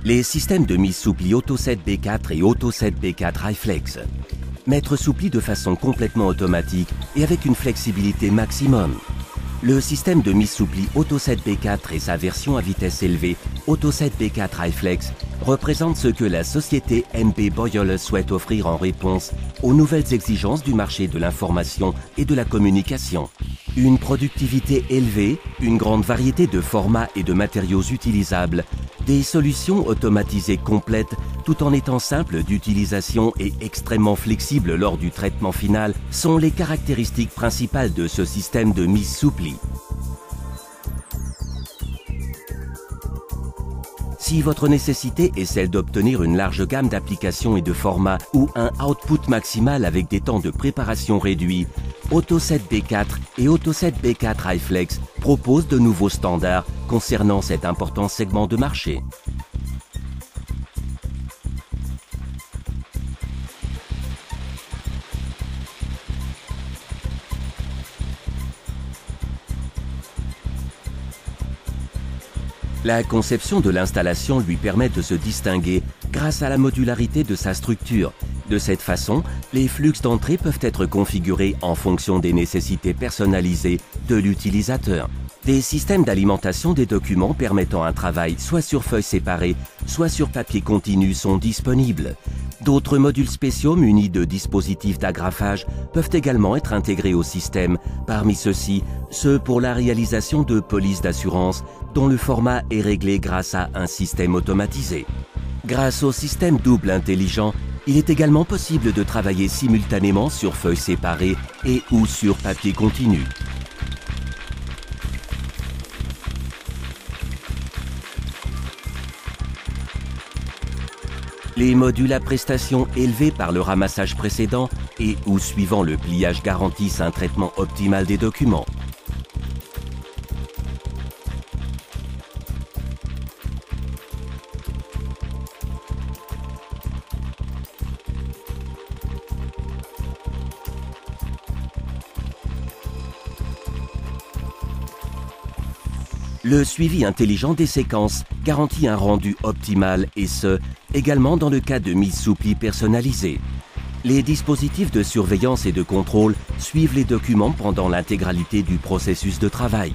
Les systèmes de mise souplie AutoSet B4 et AutoSet B4 iFlex. Mettre souplie de façon complètement automatique et avec une flexibilité maximum. Le système de mise souplie AutoSet B4 et sa version à vitesse élevée AutoSet B4 iFlex représentent ce que la société MB Boyle souhaite offrir en réponse aux nouvelles exigences du marché de l'information et de la communication. Une productivité élevée, une grande variété de formats et de matériaux utilisables, des solutions automatisées complètes tout en étant simples d'utilisation et extrêmement flexibles lors du traitement final sont les caractéristiques principales de ce système de mise souplie. Si votre nécessité est celle d'obtenir une large gamme d'applications et de formats ou un output maximal avec des temps de préparation réduits, AutoSet B4 et AutoSet B4 iFlex proposent de nouveaux standards concernant cet important segment de marché. La conception de l'installation lui permet de se distinguer grâce à la modularité de sa structure. De cette façon, les flux d'entrée peuvent être configurés en fonction des nécessités personnalisées de l'utilisateur. Des systèmes d'alimentation des documents permettant un travail soit sur feuilles séparées, soit sur papier continu sont disponibles. D'autres modules spéciaux munis de dispositifs d'agrafage peuvent également être intégrés au système. Parmi ceux-ci, ceux pour la réalisation de polices d'assurance dont le format est réglé grâce à un système automatisé. Grâce au système double intelligent, il est également possible de travailler simultanément sur feuilles séparées et ou sur papier continu. Les modules à prestation élevés par le ramassage précédent et ou suivant le pliage garantissent un traitement optimal des documents. Le suivi intelligent des séquences garantit un rendu optimal et ce, également dans le cas de mise souplie personnalisée. Les dispositifs de surveillance et de contrôle suivent les documents pendant l'intégralité du processus de travail.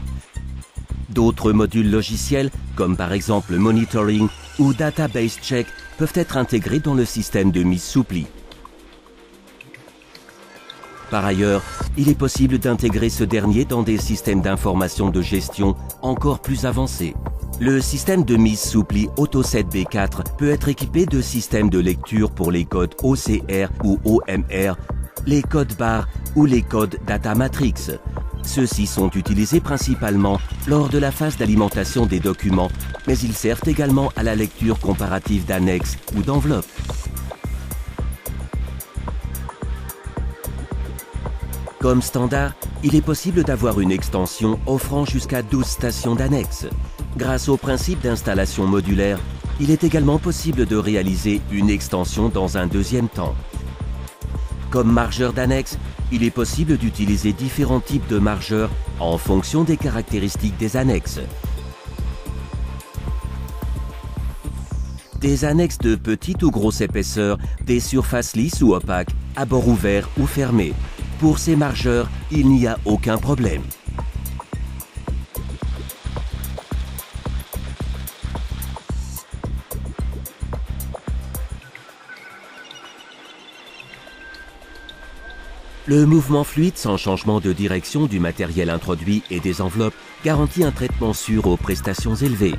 D'autres modules logiciels, comme par exemple Monitoring ou Database Check, peuvent être intégrés dans le système de mise souplie. Par ailleurs, il est possible d'intégrer ce dernier dans des systèmes d'information de gestion encore plus avancés. Le système de mise souplie AutoSet B4 peut être équipé de systèmes de lecture pour les codes OCR ou OMR, les codes barres ou les codes Data Matrix. Ceux-ci sont utilisés principalement lors de la phase d'alimentation des documents, mais ils servent également à la lecture comparative d'annexes ou d'enveloppes. Comme standard, il est possible d'avoir une extension offrant jusqu'à 12 stations d'annexes. Grâce au principe d'installation modulaire, il est également possible de réaliser une extension dans un deuxième temps. Comme margeur d'annexes, il est possible d'utiliser différents types de margeurs en fonction des caractéristiques des annexes. Des annexes de petite ou grosse épaisseur, des surfaces lisses ou opaques, à bord ouvert ou fermé. Pour ces margeurs, il n'y a aucun problème. Le mouvement fluide sans changement de direction du matériel introduit et des enveloppes garantit un traitement sûr aux prestations élevées.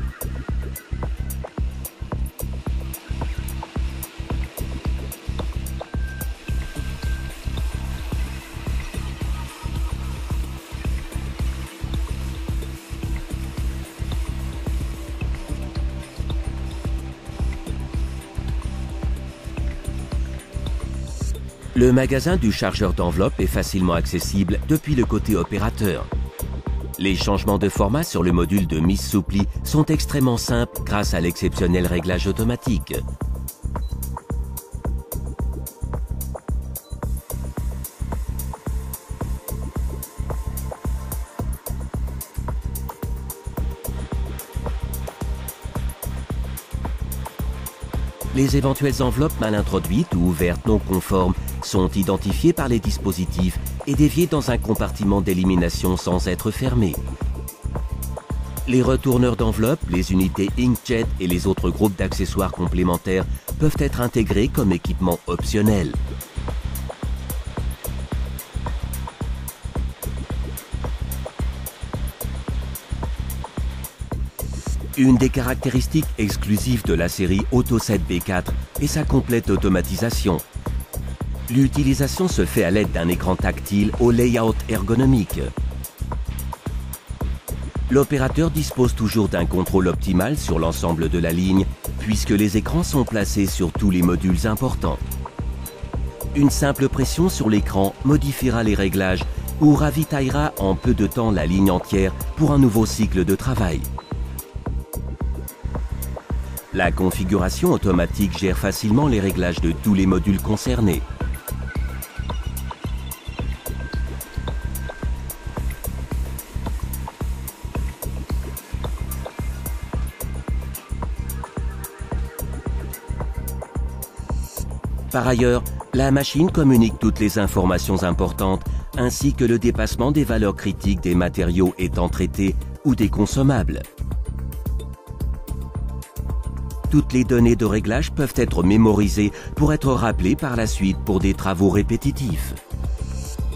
Le magasin du chargeur d'enveloppe est facilement accessible depuis le côté opérateur. Les changements de format sur le module de mise souplie sont extrêmement simples grâce à l'exceptionnel réglage automatique. Les éventuelles enveloppes mal introduites ou ouvertes non conformes sont identifiées par les dispositifs et déviées dans un compartiment d'élimination sans être fermées. Les retourneurs d'enveloppes, les unités inkjet et les autres groupes d'accessoires complémentaires peuvent être intégrés comme équipement optionnel. Une des caractéristiques exclusives de la série Auto7 B4 est sa complète automatisation. L'utilisation se fait à l'aide d'un écran tactile au layout ergonomique. L'opérateur dispose toujours d'un contrôle optimal sur l'ensemble de la ligne, puisque les écrans sont placés sur tous les modules importants. Une simple pression sur l'écran modifiera les réglages ou ravitaillera en peu de temps la ligne entière pour un nouveau cycle de travail. La configuration automatique gère facilement les réglages de tous les modules concernés. Par ailleurs, la machine communique toutes les informations importantes ainsi que le dépassement des valeurs critiques des matériaux étant traités ou des consommables. Toutes les données de réglage peuvent être mémorisées pour être rappelées par la suite pour des travaux répétitifs.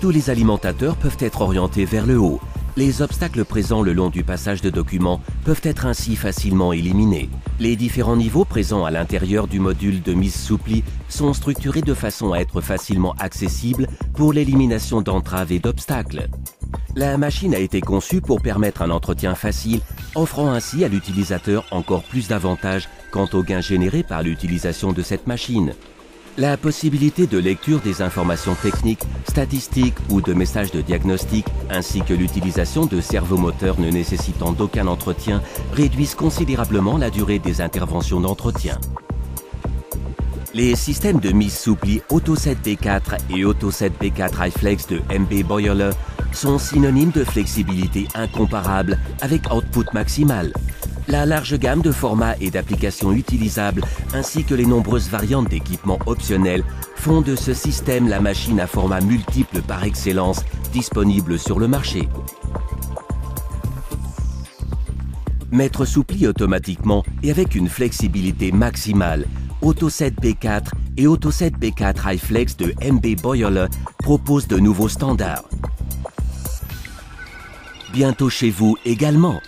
Tous les alimentateurs peuvent être orientés vers le haut. Les obstacles présents le long du passage de documents peuvent être ainsi facilement éliminés. Les différents niveaux présents à l'intérieur du module de mise sous pli sont structurés de façon à être facilement accessibles pour l'élimination d'entraves et d'obstacles. La machine a été conçue pour permettre un entretien facile, offrant ainsi à l'utilisateur encore plus d'avantages quant aux gains générés par l'utilisation de cette machine. La possibilité de lecture des informations techniques, statistiques ou de messages de diagnostic, ainsi que l'utilisation de servomoteurs ne nécessitant d'aucun entretien, réduisent considérablement la durée des interventions d'entretien. Les systèmes de mise sous pli Auto7 B4 et Auto7 B4 iFlex de MB Boiler sont synonymes de flexibilité incomparable avec output maximal. La large gamme de formats et d'applications utilisables ainsi que les nombreuses variantes d'équipements optionnels font de ce système la machine à format multiple par excellence disponible sur le marché. Mettre sous pli automatiquement et avec une flexibilité maximale, Auto7 B4 et Auto7 B4 iFlex de MB Boiler proposent de nouveaux standards. Bientôt chez vous également.